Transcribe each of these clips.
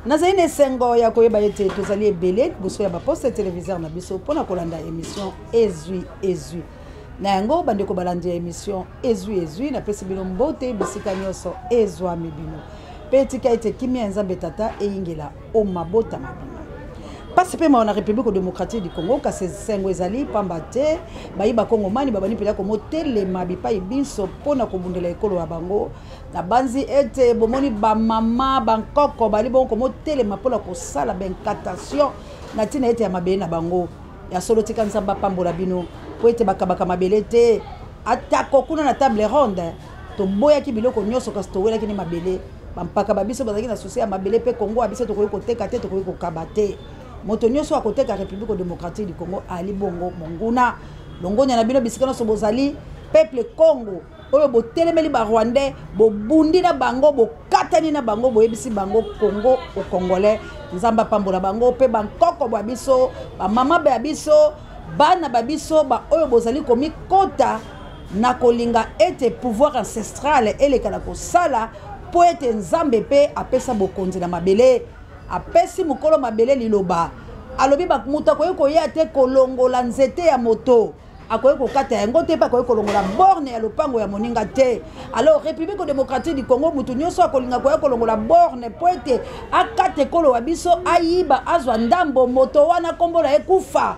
Nazali sengo ya koyeba ete tozali ebele boso ya baposte téléviseur na biso pona kolanda émission ezui na yango bandeko balandi émission ezui na pesi bino mbote bisika nyonso ezwa mibino petika ete kimia nzambe tata eyingela o mabota mabino pasi pe na République démocratique du Congo kasi sengo ezali pamba te bayiba Congo mani babani pela ko motelema bipai biso pona kobundela ekolo ya bango na banzi ete bomoni ba mama bankoko bali bon ko motelema pona ko sala benkatation na tina ete ya mabele na bango ya solo tika nzamba pambola bino po ete bakabaka mabele te atako kuna na table ronde to boya ki biloko nyoso kasi to wela kini mabele bampaka babiso bazaki na souci ya mabele pe Congo abiso to ko teka te to ko kabate moto nyonso akoteka République démocratique du Congo ali bongo monguna longonya na bino bisika no sobozali peuple Congo oyo botelemeli ba Rwandais bo bundi na bango bo katani na bango bo yebisi bango Congo au Congolais nzamba pambola bango pe bankoko ba biso ba mama ba biso bana ba biso ba oyo bozali komi kota na kolinga ete pouvoir ancestral elekala ko sala po ete nzambe pe apesa bokonzi na mabele apesi mukolo mabele liloba alobi bakumuta koyeko ya te kolongola nzete ya moto akoyeko kata yango te pa koyeko kolongola borne ya lopango ya moninga te. Alors République démocratique du Congo mutu nyonso akolinga koyeko kolongola borne po ete akate kolo wa biso ayiba azwa ndambo moto wana kombola ekufa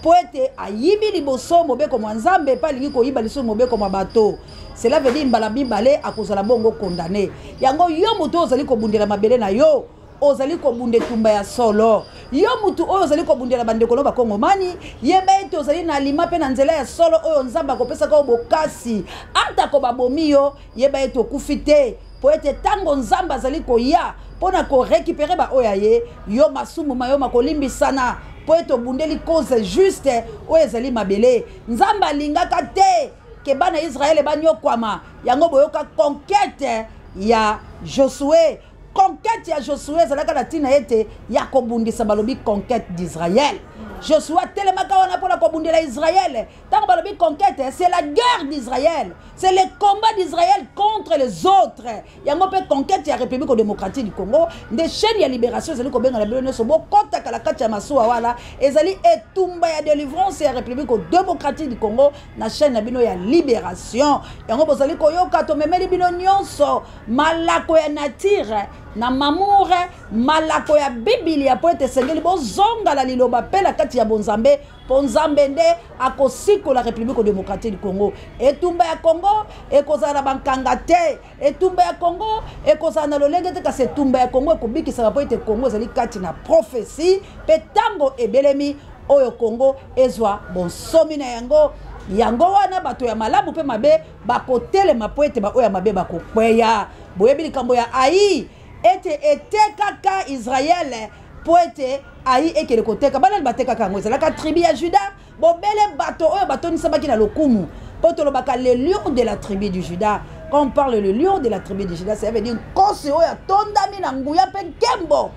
po ete ayibi liboso mobeko mwa nzambe pa lingi koyiba liso mobeko mwa bato. Cela veut dire mbala bibale akozala bongo condamné yango yo moto ozali kobundela mabele na yo ozali kobunde tumba ya solo yo mutu oyo ozali kobundela bandeko no bakongomani yeba ete ozali na lima pe na nzela ya solo oyo nzamba kopesa ka bokasi ata ko babomi yo yeba ete okufi te po ete tango nzamba azali koya pona ko récupérer ba oya ye yo masumu mayo makolimbisana po ete obundeli cause juste oyo ezali mabele nzamba lingaka te ke bana Israël banyokwama yango boyoka conquête ya Josué conquête ya Josué zalaka na tina ete ya kobundisa balobi conquête d'Israël. Josué telemaka wana pour la kobundela Israël. Tant balobi conquête, c'est la guerre d'Israël. C'est le combat d'Israël contre les autres. Yango pe conquête ya République démocratique du Congo, des chaînes ya libération zali ko benga na bino so bo kota kala kati ya masuwa wala ezali etumba ya délivrance ya République démocratique du Congo na chaîne na bino ya libération. Yango bozali ko yoka to memeli bino nyonso malako ya nature na mamour malako ya Biblia po ete sengeli bozonga la liloba pela kati ya bonzambe ponzambe nde akosiko la République démocratique du Congo etumba ya Congo ekozala bankanga te etumba ya Congo ekozala na lolenge te kasi etumba ya Congo ekobikisa po ete Congo ezali kati na prophétie pe tango ebelemi oyo Congo ezwa bonsomi na yango yango wana bato ya malamu pe mabe bakotelema po ete ba oya mabe bakokweya boyebi likambo ya ai ete kaka Israël poete ai ekele koteka bana bateka kango ezalaka tribu ya Juda bobele bato oyo batoni sabaki na lokumu poto lobaka le lion de la tribu du Juda. Quand on parle le lion de la tribu du Juda, ça veut dire kosi oyo tondami na nguya pe kembo.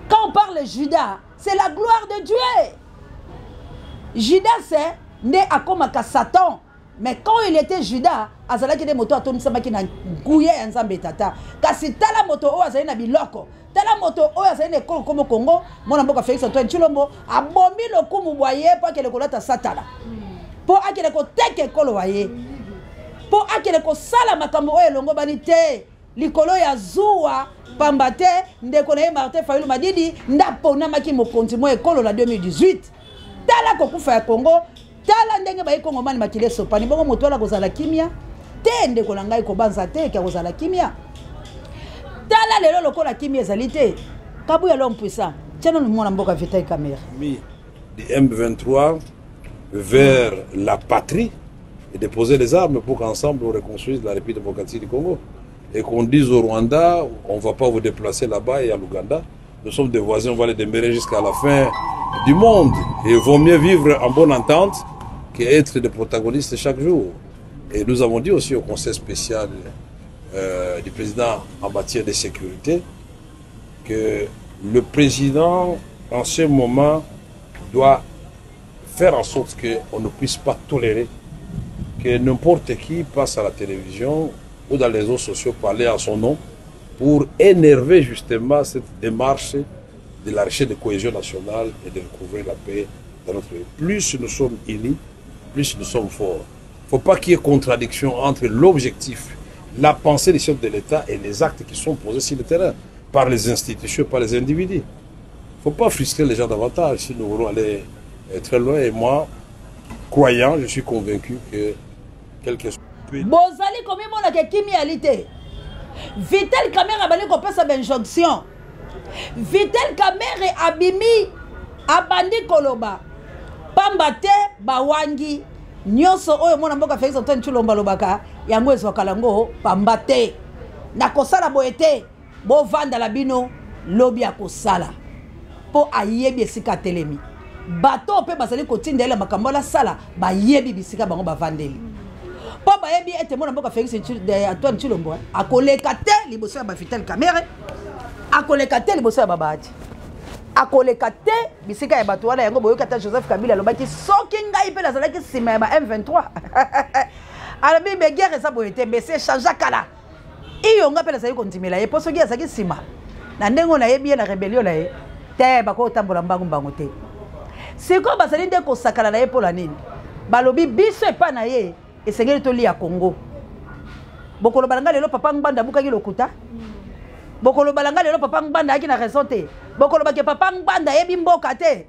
Quand on parle Juda, c'est la gloire de Dieu. Juda c'est né à komaka Satan. Mais quand il était Judas, azalaki de moto atoni samaki na nguya ya nzambe tata. Kasi tala moto o azali na biloko. Tala moto o azali na ekolo komo Congo, mona mboka Félix Antoine Tshilombo abomi lokumu boye po akele kolata satana. Po akele ko teke ekolo waye. Po akele ko sala makambo oyo longo bani te. Likolo ya zuwa pamba te ndeko na ye Martin Fayulu Madidi ndapona maki mokonzi mo ekolo la 2018. Tala kokufa ya Congo tala ndenge ba Congo mani makile sopani bongo moto ala kozala kimia te ndeko na ngai ko banza te ka kozala kimia tala lelo lokola kimia ezali te kabu ya l'homme puissant tiens nous mona mboka Vital Kamerhe mis du M23 vers la patrie et déposer les armes pour qu'ensemble on reconstruise la République démocratique du Congo et qu'on dise au Rwanda on va pas vous déplacer là-bas et à l'Ouganda nous sommes des voisins on va les demeurer jusqu'à la fin du monde et il vaut mieux vivre en bonne entente qu'être des protagonistes chaque jour. Et nous avons dit aussi au conseil spécial du président en matière de sécurité que le président en ce moment doit faire en sorte qu'on ne puisse pas tolérer que n'importe qui passe à la télévision ou dans les réseaux sociaux parler à son nom pour énerver justement cette démarche de la recherche de cohésion nationale et de recouvrir la paix dans notre pays. Plus nous sommes unis, plus nous sommes forts. Il ne faut pas qu'il y ait contradiction entre l'objectif, la pensée des chefs de l'État et les actes qui sont posés sur le terrain, par les institutions, par les individus. Il ne faut pas frustrer les gens davantage si nous voulons aller très loin. Et moi, croyant, je suis convaincu que quelque chose... Bozali comme mon a kimi alité. Vitel Kamere abali ko pesa injonction. Vitel Kamere abimi abandi koloba. Pambate bawangi nyoso oyo mona mboka Félix Antoine Tshilombo lobaka yango ezwakalango pambate. Na kosala boete bo vanda la bino lobi akosala. Po ayebi esika telemi. Bato pe bazali kotindela makambo la sala ba yebi bisika bango bavandeli. Po ba yebi ete mona mboka Félix Antoine Tshilombo akoleka te liboso ya ba Vitel Kamere akoleka te liboso ya babati akoleka te bisika ya bato wana yango boyoka ta Joseph Kabila lobaki soki ngai pe nazalaki sima ya ba M23 alabi be guerre eza boyete mbese changea kala iyo nga pe nazali kontimela ye po soki azalaki sima na ndenge na yebi ye na rébellion na ye te bakotambola mbangu te siko bazali nde kosakala na ye mpola nini balobi biso epa na ye esengeli tolia Congo bokolo balanga lelo papa ngbanda bukaki lokuta bokolo balanga lelo papa ngbanda aki na raison te bokolo bake papa ngbanda yebi mboka te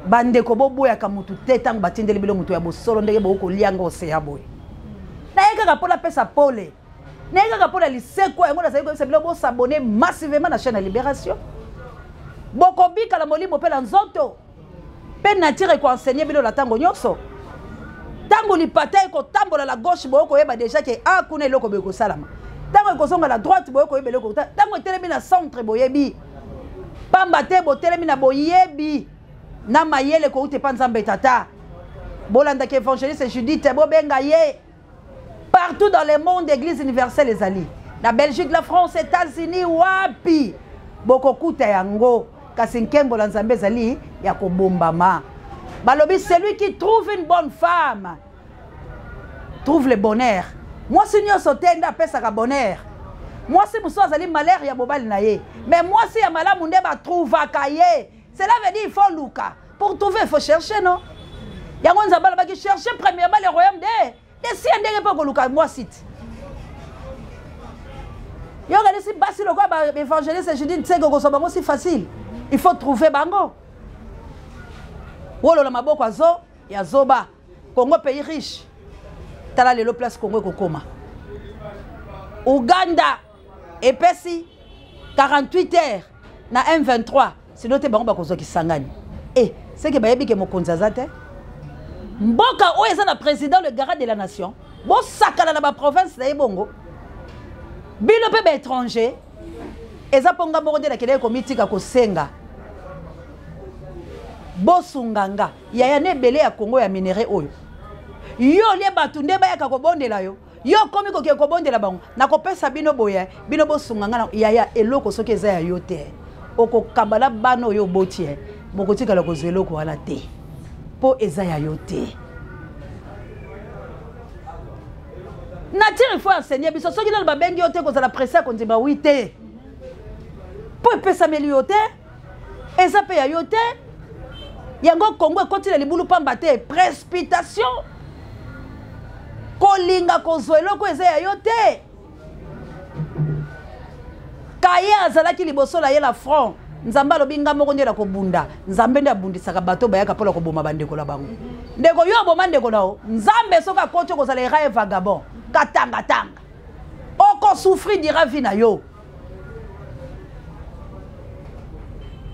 bandeko boboyaka mutu te ntango batindeli bilo mutu ya bosolo ndenge bokolianga oseya boye naye kaka mpola pesa pole naye kaka mpola liseko yango nazali koyebisa bilo bosabone massivement na chaîne ya Libération bokobika la molimo mpe na nzoto mpe natire ekoenseigner bilo na ntango nyonso tango lipata ekotambola la gauche boyo koyeba déjà ke kuna eloko boye kosalama tango ekozonga la droite boyo koyeba eloko tango etelemi na centre boyebi pamba te botelemi na boyebi na mayele koute pa nzambe tata bolandaki évangéliste Judith bobenga ye partout dans le monde église universelle ezali na Belgique, la France, États-Unis wapi bokokuta yango kasi nkembola nzambe ezali ya kobombama balobi celui qui trouve une bonne femme trouve le bonheur. Moi si nyonso te nda pesaka bonheur. Moi si muso azali malheur ya bobali na ye. Mais moi si ya malamu nde ba trouvaka ye. Cela veut dire il faut luka. Pour trouver il faut chercher non. Yango nzambala baki chercher premièrement le royaume de si ndenge pa ko luka moi site. Yo gali si basi lo kwa ba évangéliste je dis tseko ko so bango si facile. Il faut trouver bango. Wolo la maboko azo ya zoba Congo pays riche tala lelo place Congo kokoma Uganda epesi 48 heures na M23 sinon te bango bakozo kisangani c'est que bayebi ke mokonzi azate mboka oyo eza na président le garant de la nation bo sakala na ba province na ebongo bino pe ba étranger eza ponga moko nde na kele komitika kosenga bosunganga yaya ne belé ya Congo ya minéré oyo yo le batu nde bayaka kobondela yo komi koke kobondela bango nakopesa bino boya bino bosunganga na yaya eloko soki eza ya yo te okokambala bana oyo boti bokotikala kozwa eloko wana te po eza ya yo te nature il faut enseigner biso soki nano babengi yo te kozala presse kondima wi te po epesameli yo te eza pe ya yo te yango Congo ekoti na libulu pamba te précipitation kolinga kozwa eloko eza ya yo te kaye azalaki liboso na ye la front nzambe alobi nga moko nde na kobunda nzambe nde abundisaka bato bayaka mpola koboma bandeko na bango ndeko yo oboma ndeko na yo nzambe soki akoti okozala eraye vagabond katangatanga okosouffrir dira vi na yo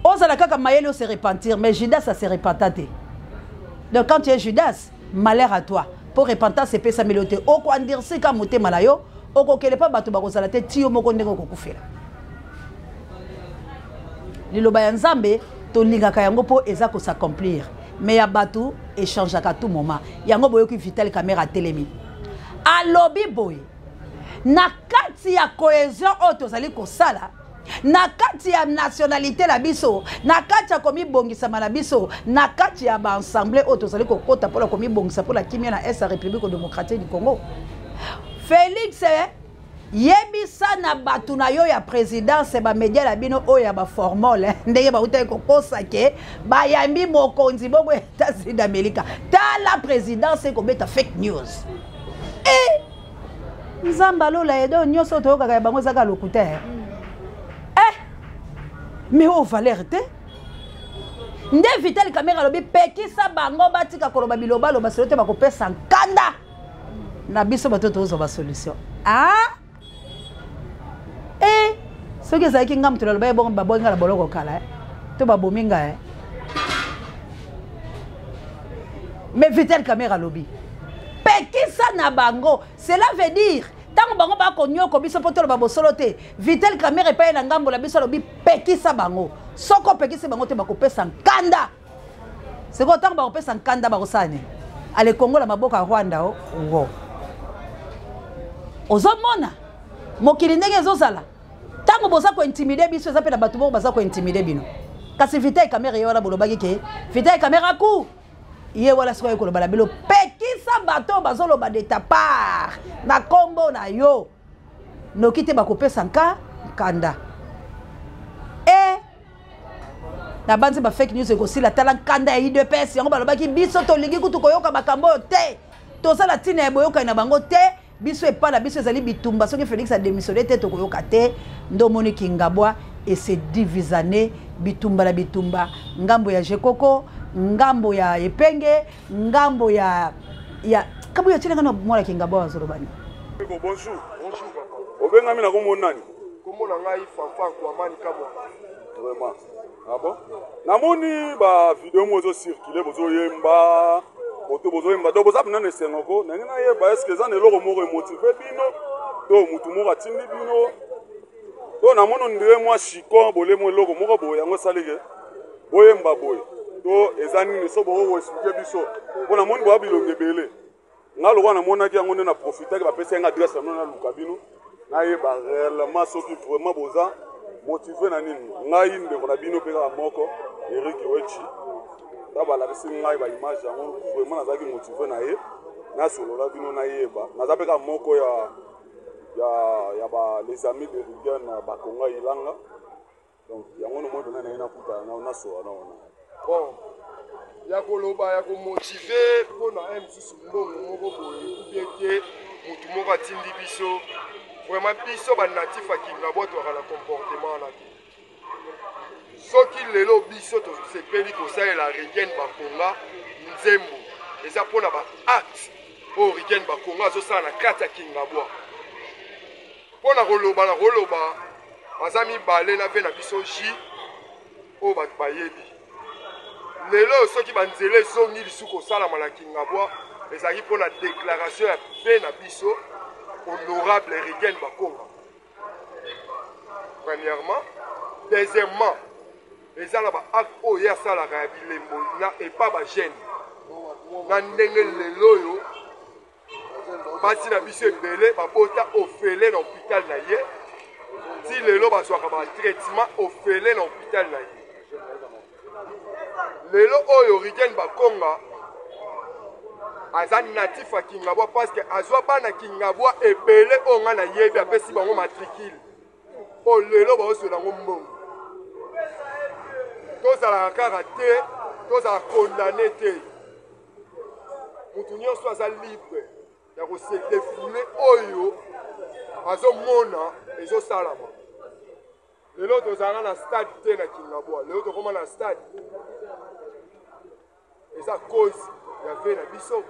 ozala kaka mayele se repentir mais Judas ça se repenta te donc quand tu es Judas malheur à toi pour repentir c'est pesa melote oko andirsi ka motema na yo oko kele pa bato bakozala te ti yo moko ndenge okokufela liloba ya nzambe tolingaka yango po eza ko s'accomplir mais ya bato échangeaka tout moment yango boyoki Vitel Kamere telemi alobi boy na kati ya cohésion oyo tozali kosala na kati ya nationalité la biso na kati ya komibongisama na biso na kati ya ba ensemble oyo tozali kokota mpona komibongisa mpona kimia na est ya République démocratique du Congo Félix yebisa na batu na yo ya présidence ba média la bino oyo ya ba formule ndenge ba uta ko kosake ba yambi mokonzi bongo États-Unis d'Amérique ta la présidence ko beta fake news nzamba lola edo nyoso to kaka bango zaka lokuta mais au valeur te nde Vital Kamerhe lobi pekisa bango batika koloba biloba loba sote bakopesa nkanda na biso batoto ozo ba solution ce que ça qui ngam tu le bon babonga la boloko kala to babominga mais Vital Kamerhe lobi pekisa na bango cela veut dire tant bango ba konyo ko biso poto ba bosolote Vital Kamerhe pa na ngambo la biso lobi pekisa bango soko pekisa bango te bakopesa nkanda c'est quoi tant ba kopesa nkanda ba kosane ale Congo la maboka Rwanda wo ozomona mokili ndenge ezosala tango boza ko intimider biso eza pe na bato bo baza ko intimider bino kasi Vital Kamerhe yo wala bolobaki ke Vital Kamerhe ku ye wala siko ko lobala belo pekisa bato bazoloba de ta part na kombo na yo nokite bakopesa nkanda na banzi ba fake news ko sila tala nkanda ya IDPS yango balobaki biso tolingi kutu koyoka makambo te tosala tina ya boyoka na bango te biso epala biso ezali bitumba soki Félix a démissionné te tokoyoka te ndo moni Kingabwa et c'est divisané bitumba la bitumba ngambo ya Jekoko ngambo ya Epenge ngambo ya kabu ya tena kana mwana Kingabwa wazorobani. Bonjour obenga mina komona nani komona ngai Fanfan kwa mani kabwa vraiment ah bon namoni ba vidéo mozo circuler bozo yemba boto bozo yemba do boza bina nesengoko nangi na yeba est-ce que ça ne loko moko motivé bino to mutu moko atindi bino to namono ndire mwa shiko bolemo loko moko boye yango salike boyemba boye to ezani ne so boko expliquer biso po namoni bo bilonge bele ngalo wana mona ki yango na profiter ke ba pesa nga adresse na luka bino na yeba réellement soki vraiment boza motivé na nini ngai ndeko na bino peka moko Eric Wechi tabala bisi ngai ba image yango vraiment nazaki motivé na ye na solo la bino na yeba naza peka moko ya ba les amis de Rigen ba Konga Ilanga donc yango no modo na ina kuta na so na ona bon ya koloba ya ko motivé pona MC mbongo moko boye kubieke mutu moko atindi biso vraiment biso ba natif a Kingabwa to ala comportement na ki soki lelo biso to sepeli ko sa la Rigen ba Konga nzembo eza pona ba acte o Rigen ba Konga zo sa na kata Kingabwa pona koloba na koloba bazami balé na pe na biso ji o ba bayebi lelo soki banzele zongi lisuko sala na Kingabwa ezaki pona déclaration ya pe na biso honorable Rigen Bakonga. Premièrement, deuxièmement, les ala ba acte o ya sala ka bilembo na et pas ba gêne. Na ndenge lelo yo basi na biso ebele ba bota ofele na hôpital na ye. Ti lelo ba soka ba traitement ofele na hôpital na ye. Lelo oyo Rigen Bakonga azan natif a Kingabwa parce que azwa bana Kingabwa ebele onga na yebi apesi bango matricule o lelo ba oso nango mbongo tozala kaka te tozala condamné te mutu nyonso aza libre ya kose défouler oyo azomona ezosalama lelo tozala na stade te na Kingabwa lelo tokoma na stade eza cause ya ve na biso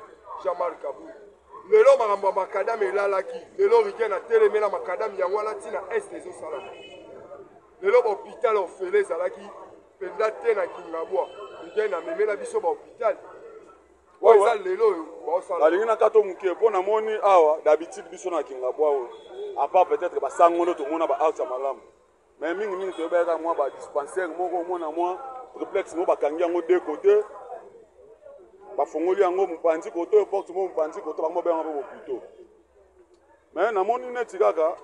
Jean-Marc Kabou. Lelo makambo makadam elalaki. Lelo Rigen a telemela makadam yango ala tina est ezo salama. Lelo ba hôpital ofele ezalaki penda te na Kingabwa. Rigen a memela biso ba hôpital. Wa eza lelo ba osala. Balingi na kato muke pona moni awa d'habitude biso na Kingabwa o. À part peut-être ba sangono to mona ba out ya malamu. Mais mingi to ba moi ba dispensaire moko mona moi triplex mo ba kangi yango deux côtés. Bafongoli yango mpanzi koto porte mo mpanzi koto bango benga bo plutôt mais na moni neti kaka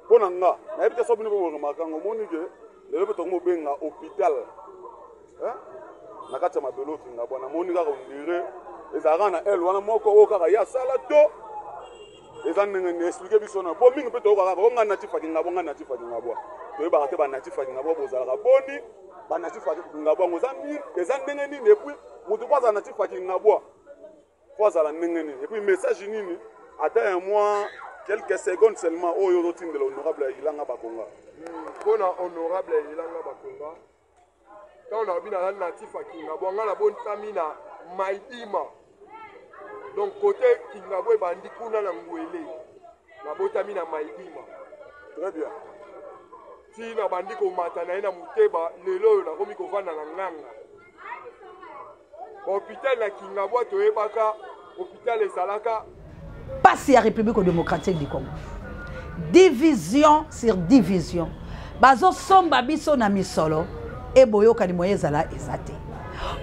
pona nga na ebite so bino bo makango moni ke lelo beto mo benga hôpital na kati ya mabelo Kingabwa na moni kaka ndire ezaka na el wana moko o kaka ya sala to eza ndenge expliquer biso na po mingi pe to kaka ko nga natif aki ngabo nga natif aki ngabo to ba te ba natif aki ngabo bozala boni ba natif aki ngabo ngo zambi eza ndenge nini et puis mutu kwa za natif aki ngabo kwa za ndenge nini et puis message nini ata un mois quelques secondes seulement oyo rotinde l'honorable Ilanga Bakonga bona honorable Ilanga Bakonga quand on a bien la natif aki ngabo nga na bon tamina maidima. Donc côté Kingabwe bandi kuna na ngwele na botami na maidima. Très bien. Si na bandi ko matana na muteba lelo na komi ko vana na nganga. Hôpital na Kingabwe to ebaka hôpital esalaka passe à République démocratique du Congo. Division sur division. Bazo somba biso na misolo e boyoka ni moye zala ezate.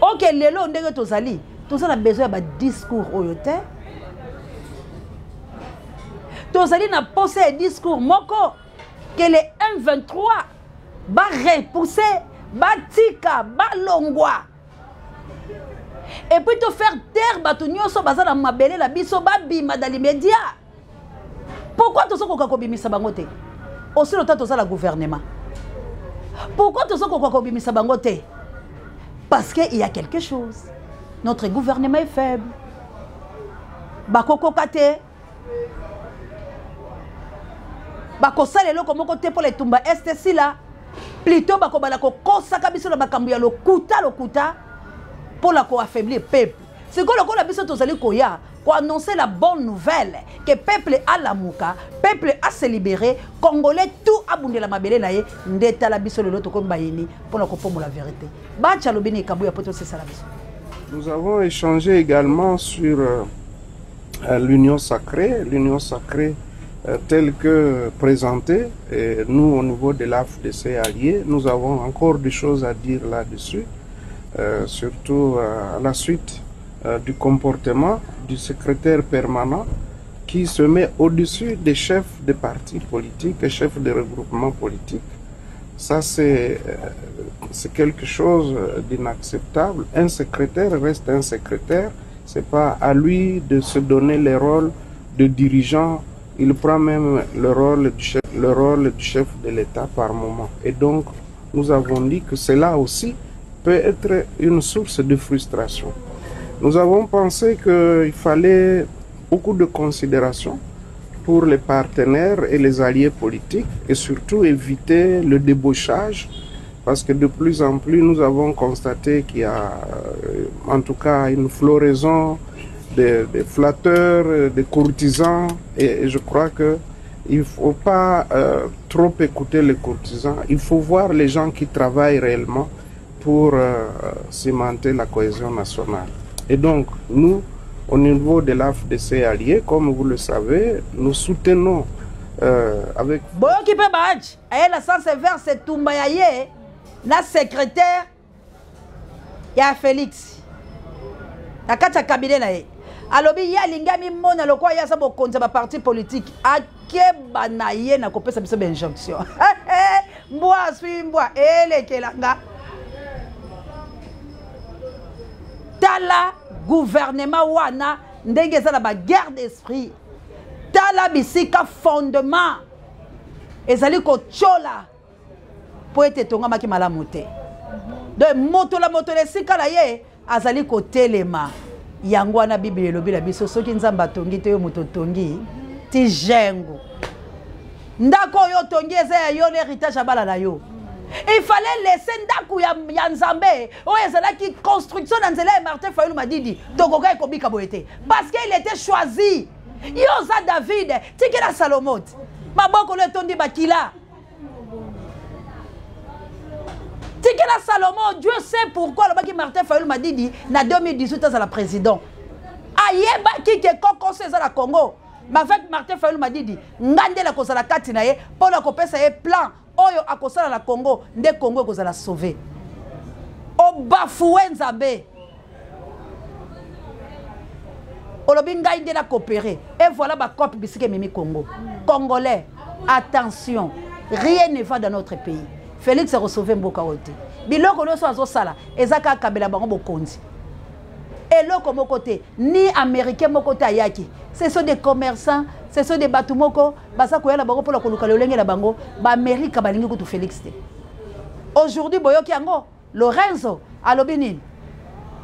OK lelo ndenge tozali tous on a besoin de discours oyote. Tous on a posé un discours moko que les M23 va repousser, va tika, va longwa. Et puis te faire taire batunyo so bazana mabele la biso ba bima dans les médias. Pourquoi tous on ko bimisa bangote? Aussi longtemps tous la gouvernement. Pourquoi tous on ko bimisa bangote? Parce qu'il y a quelque chose. Notre gouvernement est faible. Bakoko kate. Bako salelo comme côté pour les tumba est si là. Plutôt bako balako kosaka biso na bakambu ya lokuta pour la ko affaiblir peuple. C'est que le biso tozali koya pour annoncer la bonne nouvelle que peuple a la mouka, peuple a se libéré, congolais tout abondé la mabele naye ndeta la biso le loto comme bayini pour la kopomo la vérité. Ba chalobini kabuya poto c'est ça la biso. Nous avons échangé également sur l'union sacrée telle que présentée. Et nous, au niveau de l'AFDC alliés, nous avons encore des choses à dire là-dessus, surtout à la suite du comportement du secrétaire permanent qui se met au-dessus des chefs de partis politiques et chefs de regroupements politiques. Ça, c'est quelque chose d'inacceptable. Un secrétaire reste un secrétaire. Ce n'est pas à lui de se donner le rôle de dirigeant. Il prend même le rôle du chef de l'État par moment. Et donc, nous avons dit que cela aussi peut être une source de frustration. Nous avons pensé qu'il fallait beaucoup de considération pour les partenaires et les alliés politiques et surtout éviter le débauchage parce que de plus en plus nous avons constaté qu'il y a en tout cas une floraison de flatteurs, de courtisans et je crois qu'il ne faut pas trop écouter les courtisans, il faut voir les gens qui travaillent réellement pour cimenter la cohésion nationale. Et donc nous, au niveau de l'AFDC allié, comme vous le savez, nous soutenons avec... Bon, qui peut battre, la sens vers ce Toumbayaye, la secrétaire, il y a Félix. Il y a 4 cabinets. Alors, il y a l'ingami mona le quoi il y a ça pour compter parti politique. A keba na ye na kopé ça une injonction. Moi suis moi ele kelanga. Tala gouvernement wana ndenge za la guerre d'esprit. Tala bisika fondement. Ezali ko chola pour être tonga maki malamote. De moto le sika la ye azali ko telema. Yango na Bible elobi la biso soki nzamba tongi te yo moto tongi ti jengo ndako yo tongi eza ya yo l'héritage abala na yo. Il fallait laisser ndako ya nzambe o ezala ki construction na nzela ya Martin Fayulu Madidi tokoka ekobika boyete parce qu'il était choisi. Yo za David tikela Salomon maboko le tondi bakila Tikela Salomon, Dieu sait pourquoi le baki Martin Fayulu Madidi na 2018 à la président. Ayeba ki ke koko seza la Congo. Mais avec Martin Fayulu Madidi, ngande la kozala kati na ye pour la kopesa ye plan oyo akosala la Congo, nde Congo kozala sauver. O bafoué Nzambe. Olobi ngai nde la coopérer. Et voilà ba cop bisike mimi Congo. Congolais, attention, rien ne va dans notre pays. Félix a sauvé Mboka Ote. Biloko no so sala ezaka kabela bango bokonzi. Et l'autre côté, ni américain mon côté ayaki. Ce sont des commerçants ce sont des batumoko basa koyala bango pour la koluka lolenge na bango ba Amerika balingi kutu Félix te. Aujourd'hui boyoki yango Lorenzo alobini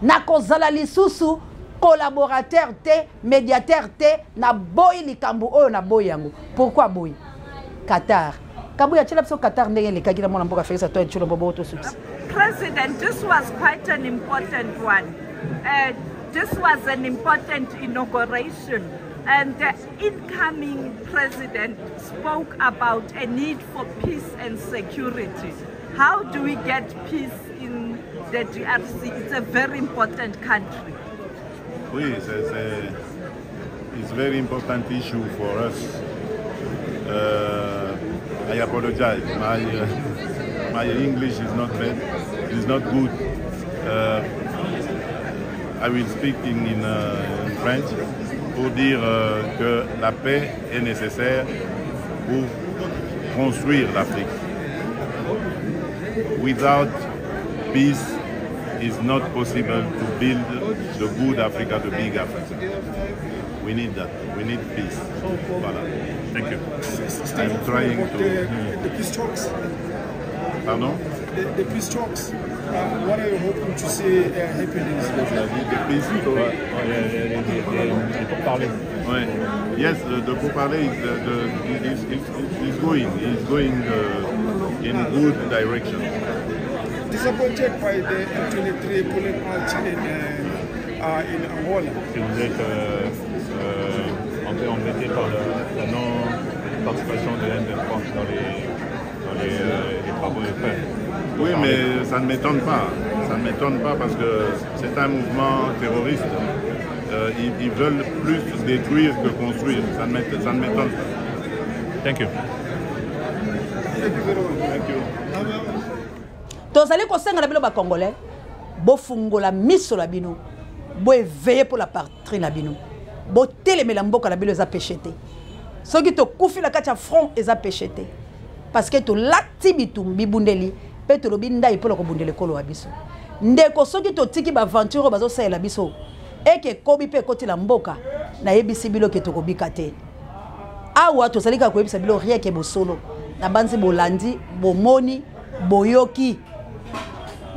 na kozala lisusu collaborateur te médiateur te na boy likambu oyo na boy yango. Pourquoi boy? Qatar. Kabuya chela biso Qatar ndenge le kaki na mona mboka Félix to etchulo bobo to succès. President, this was quite an important one. This was an important inauguration, and the incoming president spoke about a need for peace and security. How do we get peace in the DRC? It's a very important country. Oui, it's a very important issue for us. I apologize. My English is not bad. It's not good. I will speak in French pour dire que la paix est nécessaire pour construire l'Afrique. Without peace, it's not possible to build the good Africa, the big Africa. We need that. We need peace. Voilà. Thank you. I'm trying to... The peace talks. Pardon? The peace talks. What are you hoping to see happening? The peace talks. Ouais. Yes, the pourparler is going in good direction. Disappointed by the M23 pulling out in Angola. Si vous êtes embêté par la non-participation de l'M23 dans les travaux de paix. Oui, mais ça ne m'étonne pas. Ça ne m'étonne pas parce que c'est un mouvement terroriste. Ils veulent plus détruire que construire. Ça ne m'étonne pas. Thank you. Thank you. Tozali kosenga na bilo ba Congolais bo fungola miso la bino bo éveiller pour la patrie na bino bo telemela mboka la bilo eza pécheté soki to kufi la kati ya front eza pécheté parce que to lati bitumbi bundeli pe to lobi ndai pour ko bundele kolo wa biso ndeko soki to tiki ba aventure bazo saela biso eke kobi pe koti la mboka na yebisi bilo ke to kobika te awa to salika ko yebisa bilo rien ke bo solo na banzi bolandi bomoni boyoki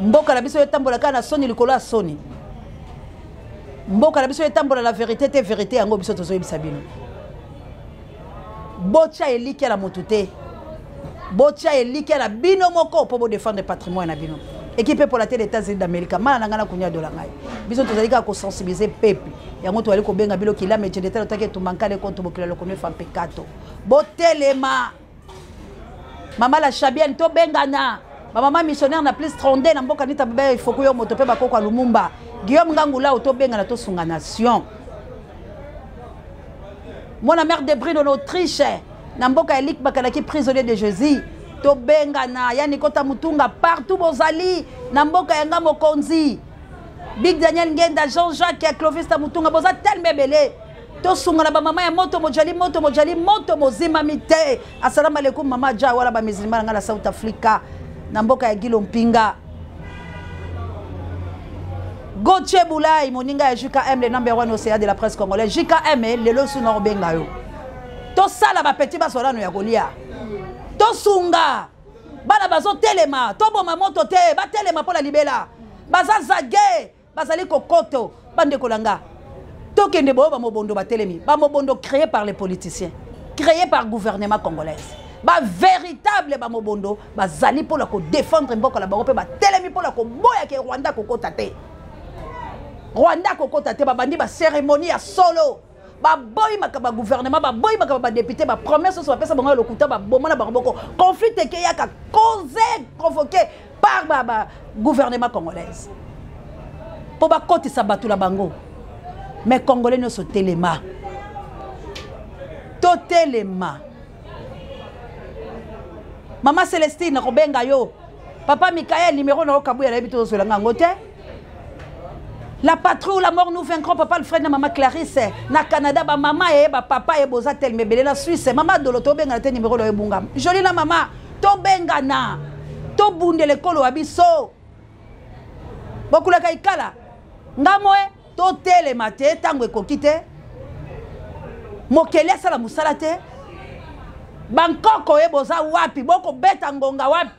mboka na biso etambola kana soni likolo ya soni mboka na biso etambola la vérité te vérité yango biso tozoyebisa bino botia eliki la motute botia eliki la bino moko po bo défendre patrimoine na bino équipe pour la télé États-Unis d'Amérique mana ngana kunya dola ngai biso tozalika ko sensibiliser peuple yango to ali ko benga bilo kila meche de telo take to mankale konto bokila lo kono fa pekato botelema mama la chabienne to bengana maman missionnaire na plus 32 na mboka nita baba il faut que yo moto pe bakoko a Lumumba Guillaume Ngangula auto benga na to sunga nation mona mère de Brino en Autriche na mboka Elik bakalaki prisonnier de Jésus to benga na yani kota mutunga partout bozali na mboka yanga mokonzi Big Daniel Ngenda Jean-Jacques Clovis ta mutunga boza telme belé to sunga na ba mama ya moto mojali moto mozima mite assalamu alaikum mama ja wala ba musulman ngala South Africa na mboka ya Gilo Mpinga Gauthier Boulay moninga ya JKM le number 1 OCA de la presse congolaise JKM le losu na obenga yo to sala ba petit basolano ya kolia to sunga bana bazo telema to boma moto te ba telema pour la libela baza zage bazali kokoto bande kolanga to kende bo ba mobondo ba telemi ba mobondo créé par les politiciens créé par gouvernement congolais ba véritable ba mobondo ba zali pour la ko défendre mboka la bango pe ba telemi pour la ko boya ke Rwanda kokota te ba bandi ba cérémonie ya solo ba boy makaba gouvernement ba boy makaba député ba promesse so pesa bango lokuta ba bomana ba boko conflit ke ya ka causé provoqué par ba gouvernement congolais pour ba koti sa batula bango mais congolais ne so telema to telema Maman Célestine Robenga yo papa Michael numéro na okabuya na bito zola ngango te la patrouille la mort nous vaincrons papa le frère de maman Clarisse na Canada ba maman et ba papa et boza tel mebele la Suisse maman de l'auto benga te numéro lo ebunga joli na maman to benga na to bundele kolo abiso bokula kaikala ngamoe to tele mate tango ekokite mokele asala musala te bankoko boza wapi boko beta ngonga wapi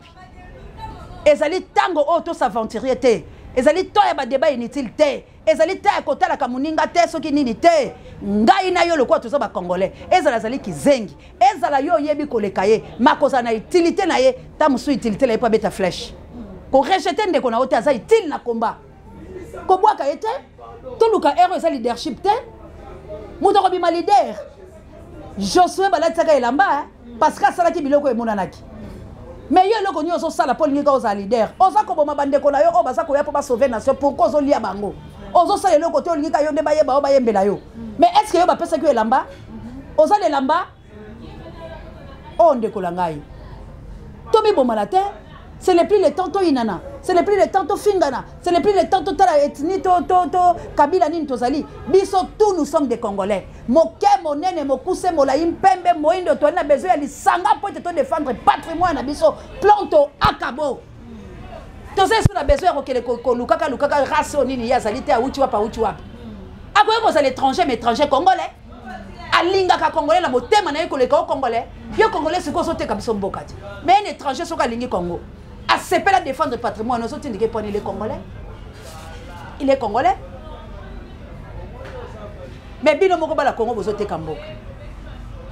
ezali tango oyo tosaventurie te ezali to ya badeba inutile te ezali te ya kotalaka moninga te soki nini te ngai na yo lokola toza bakongolais ezala azali kizengi ezala yo oyebi koleka ye makozala na utilité na ye ta mosusu utilité na ye mpo abeta flèche korejete ndeko na yo te aza utile na komba kobwaka ye te toluka ero eza leadership te moto akobima leader Josué balatisaka elamba parce que asalaki biloko emonanaki mais yo eloko nini ozosala mpo olingi kaka oza leader oza koboma bandeko na yo oyo baza koya mpo basauve nation pourkoi ozolia bango ozosala eloko te olingi kaka yo nde bayeba oyo bayembela yo mais est ce que yo bapesaki yo elamba oza lelamba oyo ndeko na ngai tobibomana te c'est le plus le temps to inana c'est le plus le temps to fingana c'est le plus le temps to tala ethnie to kabila nini tozali biso tous nous sommes des congolais moke monene mokuse molai mpembe moindo to na besoin ya lisanga po te to défendre patrimoine na biso planto akabo to c'est sur la besoin ko kele ko lukaka race nini ya zali te uchi wapa akoye ko za l'étranger mais étranger congolais alingaka congolais na motema na ye koleka o congolais yo congolais siko so te ka biso mboka ti mais un étranger so ka lingi Congo à s'épelle à défendre le patrimoine, nous autres, il est congolais. Il est congolais. Mais bien, nous avons Congo, vous êtes Kamboka.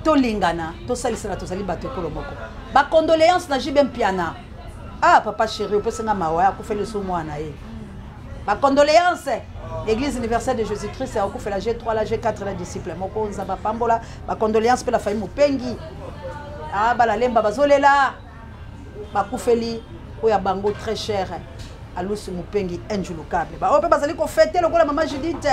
To lingana, to salisana, to sali bateau pour le moko. Ba condoléances na jibem piana. Ah, papa chéri, on peut se ngamawa, on fait le soumouana. Ba condoléances. L'église universelle de Jésus-Christ, c'est on fait la G3, la G4, la disciple. Moko nzaba pambola. Ba condoléances pour la famille Mopengi. Ah, ba la lemba bazolela. Ba koufeli. Oya bango très cher à l'ousu Mupengi injulukable ba ope bazali ko fêter le la maman Judith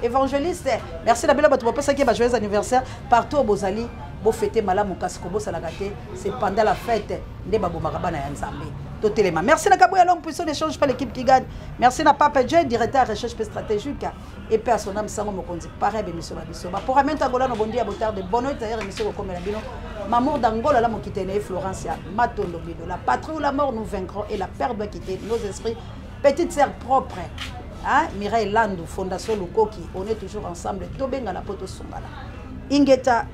évangéliste merci la belle bato ba pesa ki ba joyeux anniversaire partout bozali bo fêter malamu kasiko bo sala gâté c'est pendant la fête nde ba bomaka bana ya nzambe to telema merci na kaboya long puissant d'échange par l'équipe qui gagne merci na Papa J directeur recherche stratégique et paix à son âme sango mokonzi pareil be miso ba biso ba pour amenta gola no bondi ya botard de bonheur d'ailleurs monsieur ko la bino Mamour d'Angola, la Mokitene, Florencia, Matondo Bido. La patrie ou la mort, nous vaincrons et la peur doit quitter nos esprits. Petite sœur propre, hein? Mireille Landou, Fondation Lukoki, on est toujours ensemble. Tobenga la poto songala. Ingeta.